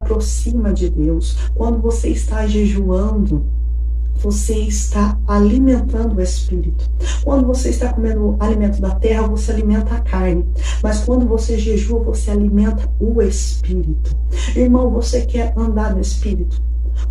aproxima de Deus. Quando você está jejuando, você está alimentando o Espírito. Quando você está comendo alimento da terra, você alimenta a carne. Mas quando você jejua, você alimenta o Espírito. Irmão, você quer andar no Espírito?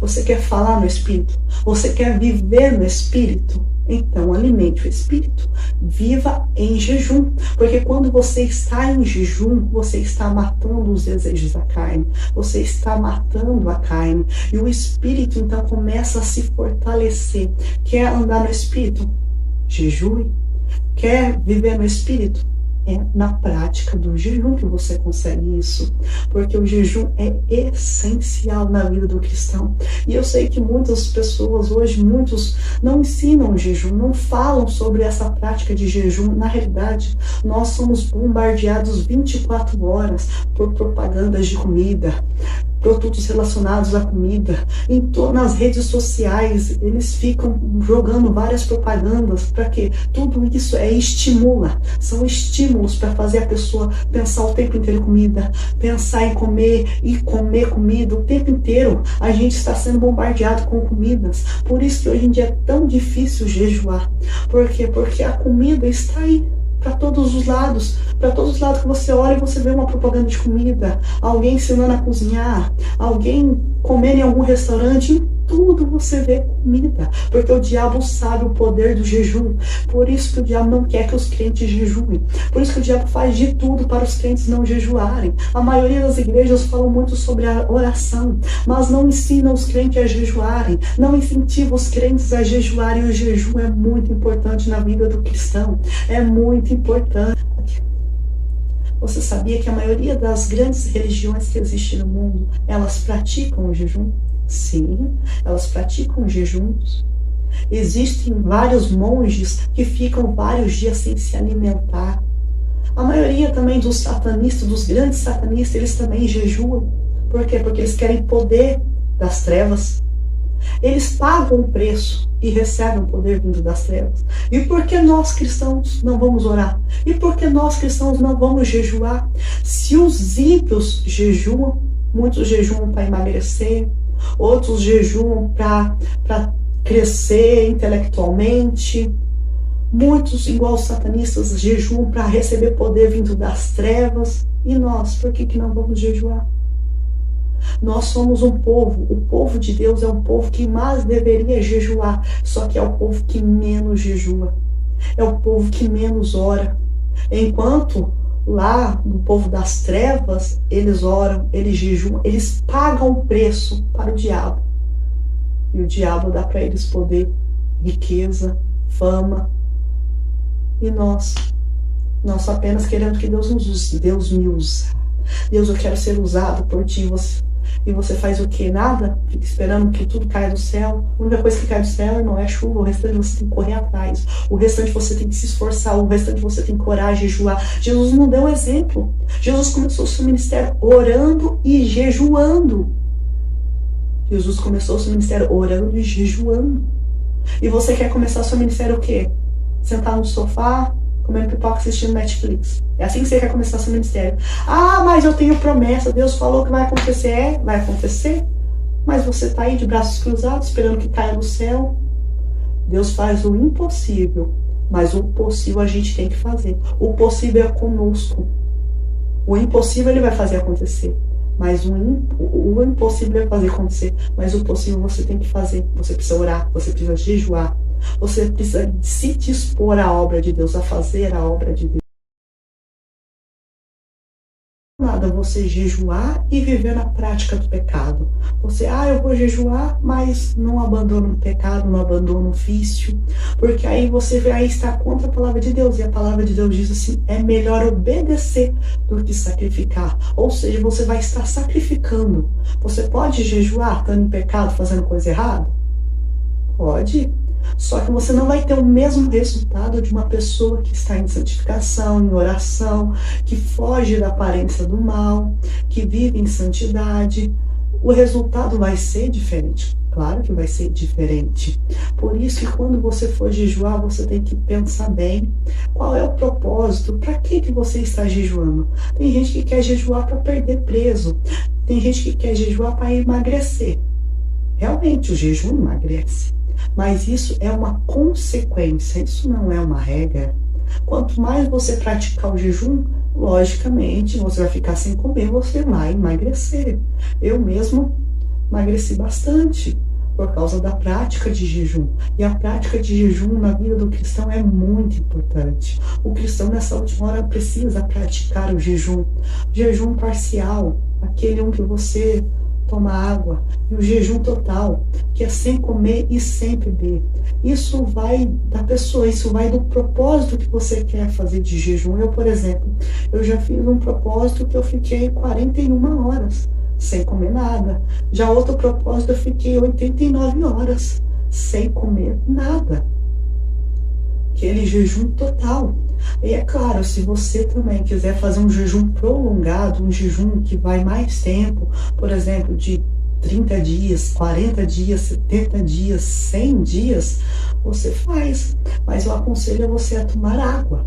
Você quer falar no Espírito? Você quer viver no Espírito? Então, alimente o Espírito. Viva em jejum. Porque quando você está em jejum, você está matando os desejos da carne. Você está matando a carne. E o Espírito, então, começa a se fortalecer. Quer andar no Espírito? Jejue. Quer viver no Espírito? É na prática do jejum que você consegue isso, porque o jejum é essencial na vida do cristão. E eu sei que muitas pessoas hoje, muitos não ensinam o jejum, não falam sobre essa prática de jejum. Na realidade, nós somos bombardeados 24 horas por propagandas de comida, produtos relacionados à comida. Nas redes sociais, eles ficam jogando várias propagandas para que tudo isso estimula. São estímulos para fazer a pessoa pensar o tempo inteiro em comida, pensar em comer e comer comida. O tempo inteiro a gente está sendo bombardeado com comidas. Por isso que hoje em dia é tão difícil jejuar. Por quê? Porque a comida está aí, para todos os lados. Para todos os lados que você olha e você vê uma propaganda de comida, alguém ensinando a cozinhar, alguém comendo em algum restaurante, em tudo você vê comida, porque o diabo sabe o poder do jejum. Por isso que o diabo não quer que os crentes jejuem. Por isso que o diabo faz de tudo para os crentes não jejuarem. A maioria das igrejas falam muito sobre a oração, mas não ensinam os crentes a jejuarem, não incentivam os crentes a jejuarem. E o jejum é muito importante na vida do cristão, é muito importante. Você sabia que a maioria das grandes religiões que existem no mundo, elas praticam o jejum? Sim, elas praticam jejuns. Existem vários monges que ficam vários dias sem se alimentar. A maioria também dos satanistas, dos grandes satanistas, eles também jejuam. Por quê? Porque eles querem poder das trevas. Eles pagam o preço e recebem o poder vindo das trevas. E por que nós cristãos não vamos orar? E por que nós cristãos não vamos jejuar? Se os ímpios jejuam, muitos jejuam para emagrecer, outros jejuam para crescer intelectualmente, muitos, igual os satanistas, jejuam para receber poder vindo das trevas. E nós, por que não vamos jejuar? Nós somos um povo, o povo de Deus é um povo que mais deveria jejuar, só que é o povo que menos jejua, é o povo que menos ora. Enquanto lá no povo das trevas, eles oram, eles jejuam, eles pagam o preço para o diabo. E o diabo dá para eles poder, riqueza, fama. E nós só apenas queremos que Deus nos use. Deus me usa. Deus, eu quero ser usado por ti. E você faz o quê? Nada? Fica esperando que tudo caia do céu. A única coisa que cai do céu não é chuva. O restante você tem que correr atrás. O restante você tem que se esforçar. O restante você tem que orar, jejuar. Jesus não deu exemplo. Jesus começou o seu ministério orando e jejuando. Jesus começou o seu ministério orando e jejuando. E você quer começar o seu ministério o quê? Sentar no sofá, comendo pipoca, assistindo Netflix. É assim que você quer começar seu ministério. Ah, mas eu tenho promessa, Deus falou que vai acontecer. É, vai acontecer. Mas você está aí de braços cruzados, esperando que caia do céu. Deus faz o impossível, mas o possível a gente tem que fazer. O possível é conosco. O impossível ele vai fazer acontecer. Mas o impossível é fazer acontecer. Mas o possível você tem que fazer. Você precisa orar, você precisa jejuar. Você precisa se dispor à obra de Deus, a fazer a obra de Deus. Nada você jejuar e viver na prática do pecado. Você, eu vou jejuar, mas não abandono o pecado, não abandono o vício, porque aí você vai estar contra a palavra de Deus, e a palavra de Deus diz assim, é melhor obedecer do que sacrificar. Ou seja, você vai estar sacrificando. Você pode jejuar estando em pecado, fazendo coisa errada? Pode. Só que você não vai ter o mesmo resultado de uma pessoa que está em santificação, em oração, que foge da aparência do mal, que vive em santidade. O resultado vai ser diferente. Claro que vai ser diferente. Por isso que quando você for jejuar, você tem que pensar bem qual é o propósito, para que você está jejuando. Tem gente que quer jejuar para perder peso, tem gente que quer jejuar para emagrecer. Realmente o jejum emagrece, mas isso é uma consequência, isso não é uma regra. Quanto mais você praticar o jejum, logicamente você vai ficar sem comer, você vai emagrecer. Eu mesmo emagreci bastante por causa da prática de jejum. E a prática de jejum na vida do cristão é muito importante. O cristão nessa última hora precisa praticar o jejum. Jejum parcial, aquele que você toma água, e o jejum total, que é sem comer e sem beber. Isso vai da pessoa, isso vai do propósito que você quer fazer de jejum. Eu, por exemplo, eu já fiz um propósito que eu fiquei 41 horas sem comer nada. Já outro propósito, eu fiquei 89 horas sem comer nada. Aquele jejum total. E é claro, se você também quiser fazer um jejum prolongado, um jejum que vai mais tempo, por exemplo, de 30 dias, 40 dias, 70 dias, 100 dias, você faz. Mas eu aconselho você a tomar água.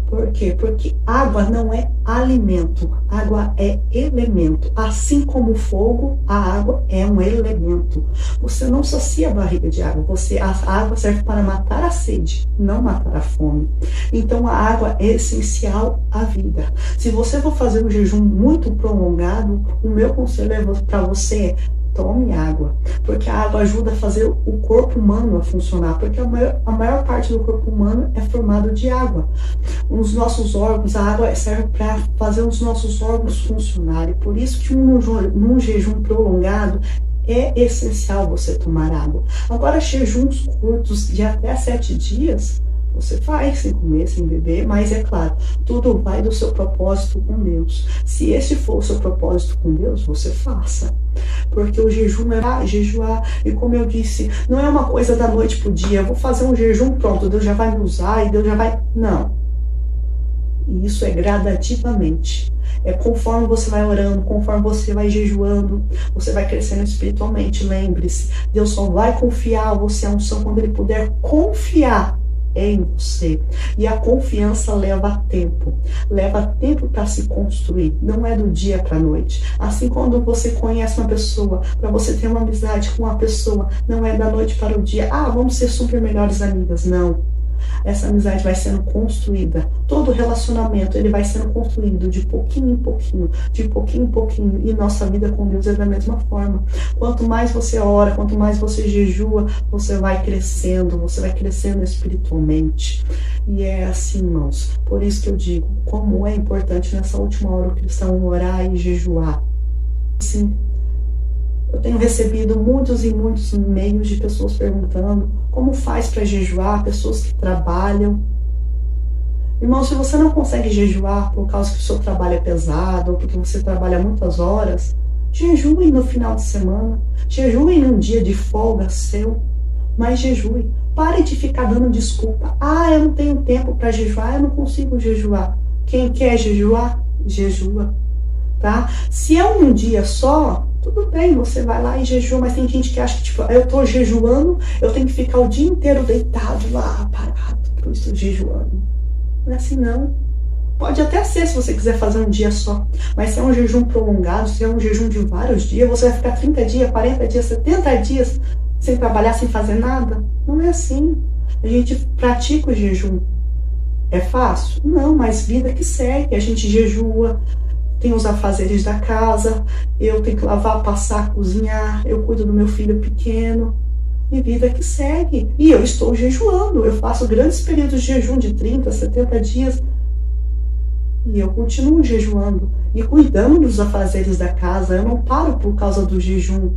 Por quê? Porque água não é alimento, água é elemento. Assim como o fogo, a água é um elemento. Você não sacia a barriga de água, a água serve para matar a sede, não matar a fome. Então a água é essencial à vida. Se você for fazer um jejum muito prolongado, o meu conselho para você é: tome água, porque a água ajuda a fazer o corpo humano a funcionar, porque a maior parte do corpo humano é formado de água. Os nossos órgãos, a água serve para fazer os nossos órgãos funcionarem. Por isso que num jejum prolongado é essencial você tomar água. Agora, jejuns curtos de até 7 dias, você faz sem comer, sem beber, mas é claro, tudo vai do seu propósito com Deus. Se esse for o seu propósito com Deus, você faça. Porque o jejum é jejuar, e como eu disse, não é uma coisa da noite pro dia. Eu vou fazer um jejum, pronto, Deus já vai me usar e Deus já vai... Não. E isso é gradativamente. É conforme você vai orando, conforme você vai jejuando, você vai crescendo espiritualmente. Lembre-se, Deus só vai confiar a você a unção quando Ele puder confiar em você. E a confiança leva tempo para se construir, não é do dia para a noite. Assim, quando você conhece uma pessoa, para você ter uma amizade com uma pessoa, não é da noite para o dia, vamos ser super melhores amigas, não. Essa amizade vai sendo construída, todo relacionamento ele vai sendo construído de pouquinho em pouquinho, de pouquinho em pouquinho, e nossa vida com Deus é da mesma forma. Quanto mais você ora, quanto mais você jejua, você vai crescendo espiritualmente. E é assim, irmãos, por isso que eu digo, como é importante nessa última hora o cristão orar e jejuar. Sim. Eu tenho recebido muitos e muitos e-mails de pessoas perguntando como faz para jejuar, pessoas que trabalham. Irmão, se você não consegue jejuar por causa que o seu trabalho é pesado, ou porque você trabalha muitas horas, jejue no final de semana, jejue num dia de folga seu, mas jejue. Pare de ficar dando desculpa. Eu não tenho tempo para jejuar, eu não consigo jejuar. Quem quer jejuar, jejua. Tá? Se é um dia só, tudo bem, você vai lá e jejua, mas tem gente que acha que, tipo, eu tô jejuando, eu tenho que ficar o dia inteiro deitado lá, parado, por isso eu tô jejuando. Não é assim, não. Pode até ser, se você quiser fazer um dia só, mas se é um jejum prolongado, se é um jejum de vários dias, você vai ficar 30 dias, 40 dias, 70 dias sem trabalhar, sem fazer nada. Não é assim. A gente pratica o jejum. É fácil? Não, mas vida que segue. A gente jejua, tem os afazeres da casa, eu tenho que lavar, passar, cozinhar, eu cuido do meu filho pequeno, e vida que segue. E eu estou jejuando, eu faço grandes períodos de jejum de 30, 70 dias, e eu continuo jejuando, e cuidando dos afazeres da casa, eu não paro por causa do jejum.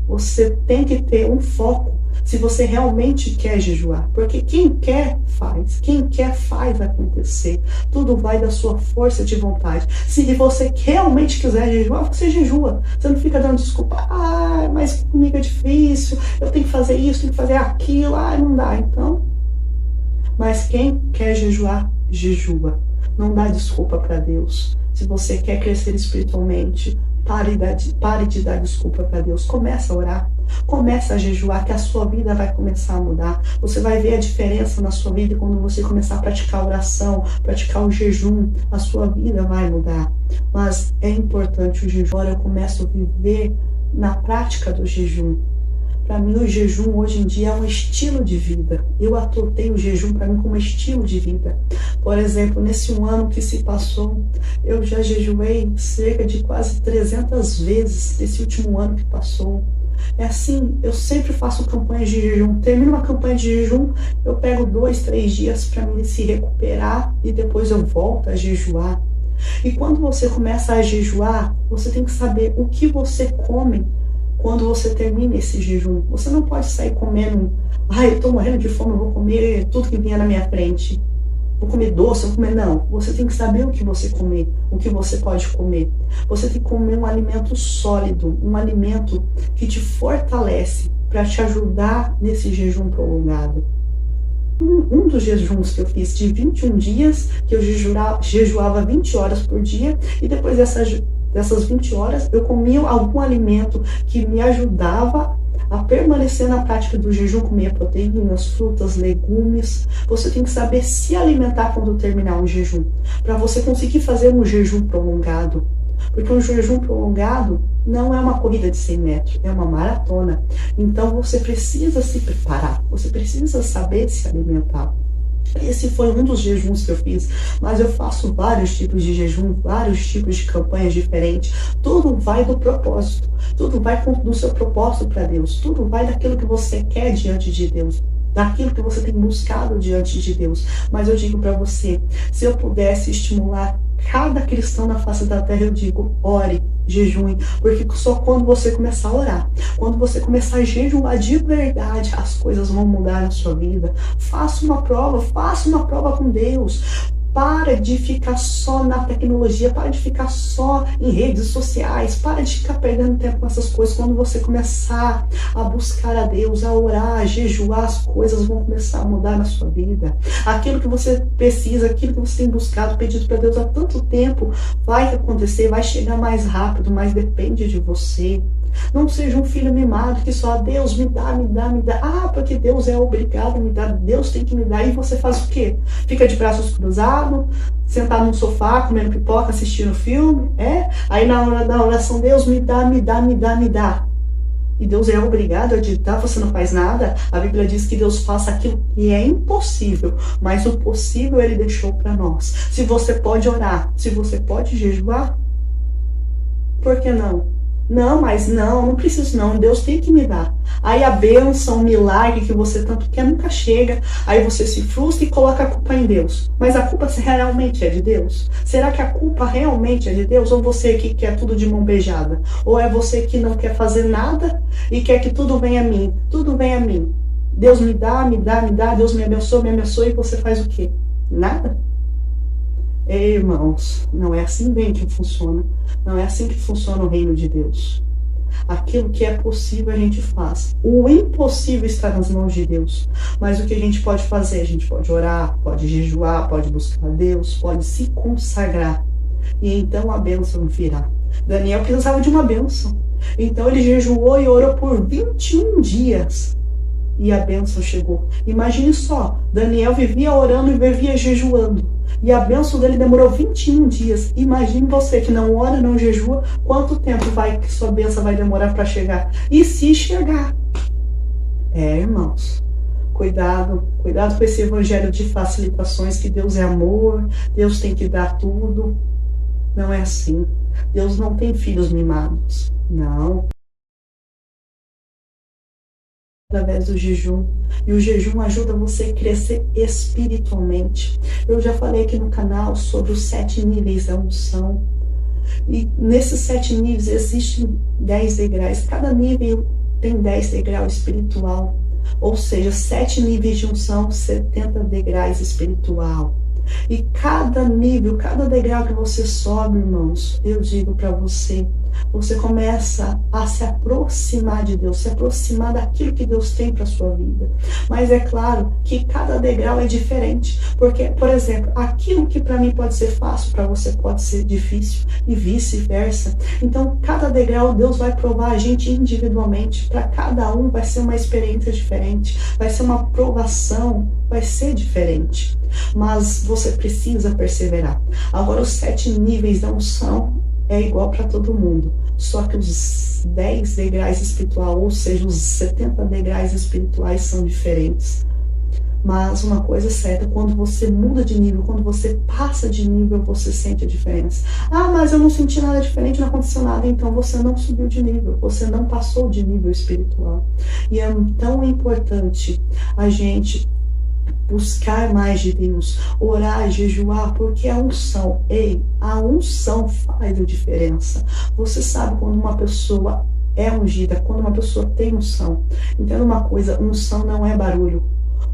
Você tem que ter um foco, se você realmente quer jejuar, porque quem quer faz acontecer. Tudo vai da sua força de vontade. Se você realmente quiser jejuar, você jejua. Você não fica dando desculpa, mas comigo é difícil, eu tenho que fazer isso, tenho que fazer aquilo, não dá. Então, mas quem quer jejuar, jejua. Não dá desculpa para Deus. Se você quer crescer espiritualmente, Pare de dar desculpa para Deus. Comece a orar. Comece a jejuar, que a sua vida vai começar a mudar. Você vai ver a diferença na sua vida quando você começar a praticar a oração, praticar o jejum. A sua vida vai mudar. Mas é importante o jejum. Agora eu começo a viver na prática do jejum. Para mim, o jejum hoje em dia é um estilo de vida. Eu adotei o jejum para mim como estilo de vida. Por exemplo, nesse um ano que se passou, eu já jejuei cerca de quase 300 vezes nesse último ano que passou. É assim, eu sempre faço campanhas de jejum. Termino uma campanha de jejum, eu pego 2, 3 dias para me se recuperar e depois eu volto a jejuar. E quando você começa a jejuar, você tem que saber o que você come quando você termina esse jejum. Você não pode sair comendo, eu estou morrendo de fome, eu vou comer tudo que vier na minha frente. Vou comer doce, vou comer... Não, você tem que saber o que você comer, o que você pode comer. Você tem que comer um alimento sólido, um alimento que te fortalece para te ajudar nesse jejum prolongado. Um dos jejuns que eu fiz de 21 dias, que eu jejuava 20 horas por dia, e depois dessas 20 horas eu comia algum alimento que me ajudava a permanecer na prática do jejum, comer proteínas, frutas, legumes. Você tem que saber se alimentar quando terminar um jejum, para você conseguir fazer um jejum prolongado. Porque um jejum prolongado não é uma corrida de 100 metros, é uma maratona. Então você precisa se preparar, você precisa saber se alimentar. Esse foi um dos jejuns que eu fiz, mas eu faço vários tipos de jejum, vários tipos de campanhas diferentes. Tudo vai do propósito, tudo vai do seu propósito para Deus, tudo vai daquilo que você quer diante de Deus, daquilo que você tem buscado diante de Deus. Mas eu digo para você, se eu pudesse estimular cada cristão na face da terra, eu digo, ore, jejum, porque só quando você começar a orar, quando você começar a jejuar de verdade, as coisas vão mudar na sua vida. Faça uma prova com Deus. Para de ficar só na tecnologia, para de ficar só em redes sociais, para de ficar perdendo tempo com essas coisas. Quando você começar a buscar a Deus, a orar, a jejuar, as coisas vão começar a mudar na sua vida. Aquilo que você precisa, aquilo que você tem buscado, pedido para Deus há tanto tempo, vai acontecer, vai chegar mais rápido, mas depende de você. Não seja um filho mimado que só Deus me dá, me dá, me dá. Porque Deus é obrigado a me dar, Deus tem que me dar. E você faz o quê? Fica de braços cruzados, sentado no sofá, comendo pipoca, assistindo filme. Aí na hora da oração, Deus me dá, me dá, me dá, me dá. E Deus é obrigado a te dar, você não faz nada. A Bíblia diz que Deus faça aquilo que é impossível, mas o possível Ele deixou para nós. Se você pode orar, se você pode jejuar, por que não? Não, mas não preciso não, Deus tem que me dar. Aí a bênção, o milagre que você tanto quer nunca chega, aí você se frustra e coloca a culpa em Deus. Mas a culpa realmente é de Deus? Será que a culpa realmente é de Deus? Ou você que quer tudo de mão beijada? Ou é você que não quer fazer nada e quer que tudo venha a mim? Tudo vem a mim. Deus me dá, me dá, me dá, Deus me abençoa, e você faz o quê? Nada? Irmãos, não é assim bem que funciona. Não é assim que funciona o reino de Deus. Aquilo que é possível a gente faz. O impossível está nas mãos de Deus. Mas o que a gente pode fazer? A gente pode orar, pode jejuar, pode buscar a Deus, pode se consagrar. E então a bênção virá. Daniel precisava de uma bênção. Então ele jejuou e orou por 21 dias. E a bênção chegou. Imagine só, Daniel vivia orando e vivia jejuando. E a bênção dele demorou 21 dias. Imagine você que não ora, não jejua, quanto tempo que sua bênção vai demorar para chegar? E se chegar? Irmãos, cuidado com esse evangelho de facilitações, que Deus é amor, Deus tem que dar tudo. Não é assim. Deus não tem filhos mimados. Não. Através do jejum. E o jejum ajuda você a crescer espiritualmente. Eu já falei aqui no canal sobre os 7 níveis da unção. E nesses 7 níveis existem 10 degraus. Cada nível tem 10 degraus espiritual. Ou seja, 7 níveis de unção, 70 degraus espiritual. E cada nível, cada degrau que você sobe, irmãos, eu digo para você, você começa a se aproximar de Deus, se aproximar daquilo que Deus tem para sua vida. Mas é claro que cada degrau é diferente, porque, por exemplo, aquilo que para mim pode ser fácil, para você pode ser difícil e vice-versa. Então, cada degrau Deus vai provar a gente individualmente. Para cada um vai ser uma experiência diferente, vai ser uma provação, vai ser diferente. Mas você precisa perseverar. Agora, os 7 níveis da unção é igual para todo mundo, só que os 10 degraus espirituais, ou seja, os 70 degraus espirituais são diferentes. Mas uma coisa é certa, quando você muda de nível, quando você passa de nível, você sente a diferença. Ah, mas eu não senti nada diferente, não aconteceu nada. Então você não subiu de nível, você não passou de nível espiritual. E é tão importante a gente buscar mais de Deus, orar, jejuar, porque a unção, a unção faz a diferença. Você sabe quando uma pessoa é ungida, quando uma pessoa tem unção. Entenda uma coisa, unção não é barulho,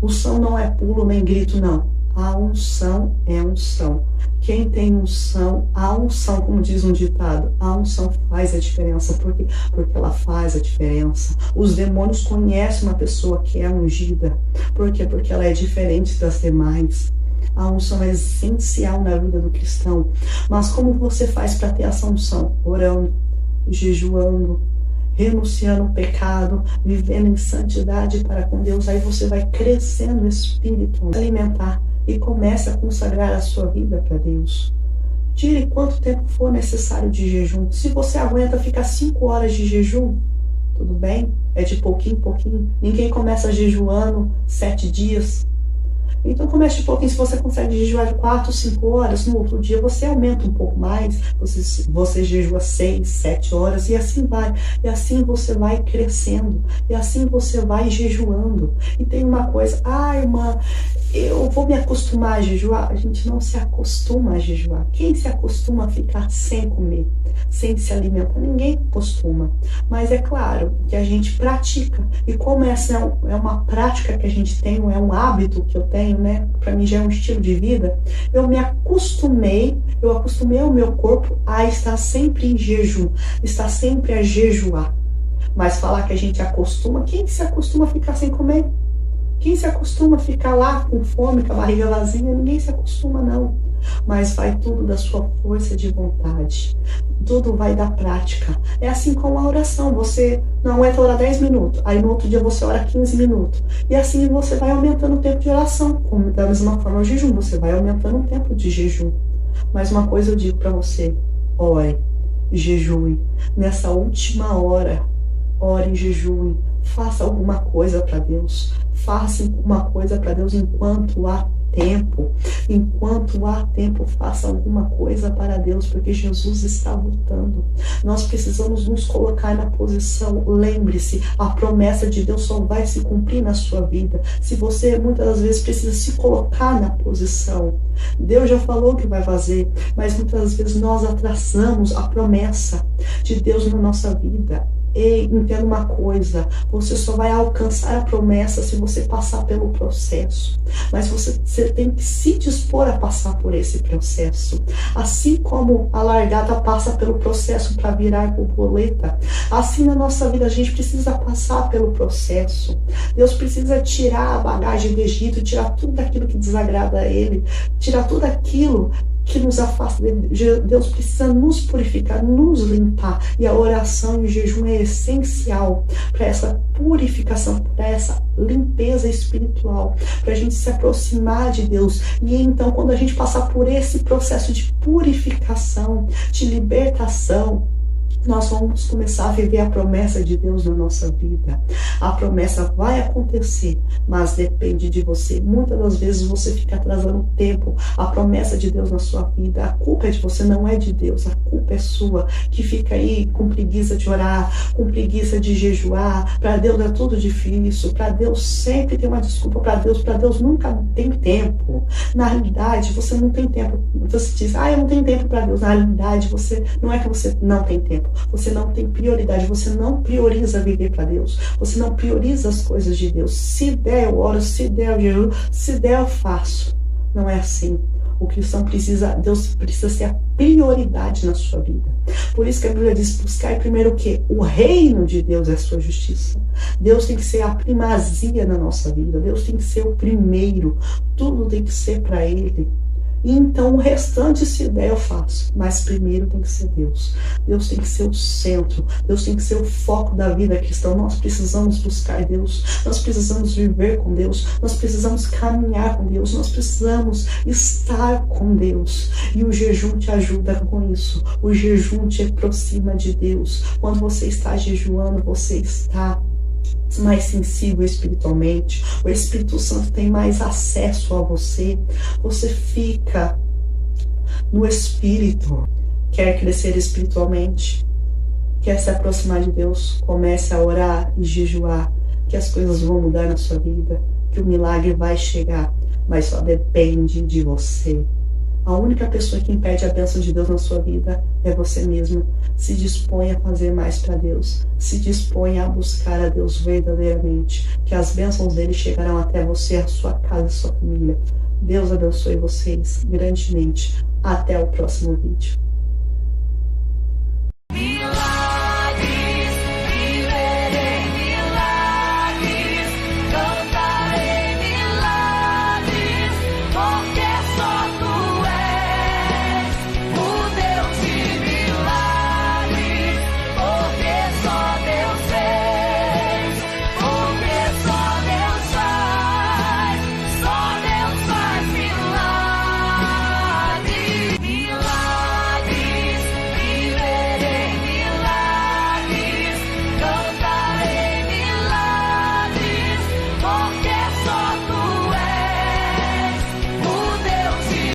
unção não é pulo nem grito, não. A unção é unção. Quem tem unção, a unção, como diz um ditado, a unção faz a diferença. Por quê? Porque ela faz a diferença. Os demônios conhecem uma pessoa que é ungida. Por quê? Porque ela é diferente das demais. A unção é essencial na vida do cristão. Mas como você faz para ter essa unção? Orando, jejuando, renunciando ao pecado, vivendo em santidade para com Deus. Aí você vai crescendo no espírito, alimentar. E comece a consagrar a sua vida para Deus. Tire quanto tempo for necessário de jejum. Se você aguenta ficar 5 horas de jejum, tudo bem? É de pouquinho em pouquinho. Ninguém começa jejuando 7 dias. Então comece de pouquinho. Se você consegue jejuar de 4, 5 horas, no outro dia você aumenta um pouco mais. Você jejua 6, 7 horas e assim vai. E assim você vai crescendo. E assim você vai jejuando. E tem uma coisa, irmã, eu vou me acostumar a jejuar. A gente não se acostuma a jejuar. Quem se acostuma a ficar sem comer, sem se alimentar? Ninguém costuma. Mas é claro que a gente pratica. E como essa é uma prática que a gente tem, é um hábito que eu tenho, né? Para mim já é um estilo de vida. Eu acostumei o meu corpo a estar sempre em jejum, estar sempre a jejuar. Mas falar que a gente acostuma, quem se acostuma a ficar sem comer? Quem se acostuma a ficar lá com fome, com a barriga vazia? Ninguém se acostuma, não. Mas vai tudo da sua força de vontade. Tudo vai da prática. É assim como a oração. Você não aguenta orar 10 minutos. Aí no outro dia você ora 15 minutos. E assim você vai aumentando o tempo de oração. Como da mesma forma o jejum. Você vai aumentando o tempo de jejum. Mas uma coisa eu digo para você. Ore, jejue. Nessa última hora, ore e jejue. Faça alguma coisa para Deus. Faça uma coisa para Deus enquanto há tempo. Enquanto há tempo, faça alguma coisa para Deus, porque Jesus está voltando. Nós precisamos nos colocar na posição. Lembre-se, a promessa de Deus só vai se cumprir na sua vida se você muitas das vezes precisa se colocar na posição. Deus já falou que vai fazer, mas muitas vezes nós atrasamos a promessa de Deus na nossa vida. E entenda uma coisa, você só vai alcançar a promessa se você passar pelo processo. Mas você tem que se dispor a passar por esse processo. Assim como a largata passa pelo processo para virar borboleta, assim na nossa vida a gente precisa passar pelo processo. Deus precisa tirar a bagagem do Egito, tirar tudo aquilo que desagrada a Ele, tirar tudo aquilo que nos afasta dele. Deus precisa nos purificar, nos limpar. E a oração e o jejum é essencial para essa purificação, para essa limpeza espiritual, para a gente se aproximar de Deus. E então, quando a gente passar por esse processo de purificação, de libertação, nós vamos começar a viver a promessa de Deus na nossa vida. A promessa vai acontecer, mas depende de você. Muitas das vezes você fica atrasando o tempo, a promessa de Deus na sua vida. A culpa é de você, não é de Deus. A culpa é sua, que fica aí com preguiça de orar, com preguiça de jejuar. Para Deus é tudo difícil. Para Deus sempre tem uma desculpa. Para Deus nunca tem tempo. Na realidade, você não tem tempo. Você diz, eu não tenho tempo para Deus. Na realidade, não é que você não tem tempo. Você não tem prioridade, você não prioriza viver para Deus, você não prioriza as coisas de Deus. Se der eu oro, se der eu jejum, se der eu faço. Não é assim. O cristão precisa, Deus precisa ser a prioridade na sua vida. Por isso que a Bíblia diz, buscar primeiro o quê? O reino de Deus é a sua justiça. Deus tem que ser a primazia na nossa vida. Deus tem que ser o primeiro. Tudo tem que ser para Ele. E então o restante, se der, eu faço. Mas primeiro tem que ser Deus. Deus tem que ser o centro. Deus tem que ser o foco da vida cristã. Nós precisamos buscar Deus. Nós precisamos viver com Deus. Nós precisamos caminhar com Deus. Nós precisamos estar com Deus. E o jejum te ajuda com isso. O jejum te aproxima de Deus. Quando você está jejuando, você está mais sensível espiritualmente, o Espírito Santo tem mais acesso a você, você fica no Espírito. Quer crescer espiritualmente, quer se aproximar de Deus, comece a orar e jejuar, que as coisas vão mudar na sua vida, que o milagre vai chegar, mas só depende de você. A única pessoa que impede a bênção de Deus na sua vida é você mesma. Se dispõe a fazer mais para Deus. Se dispõe a buscar a Deus verdadeiramente. Que as bênçãos dele chegarão até você, a sua casa, a sua família. Deus abençoe vocês grandemente. Até o próximo vídeo.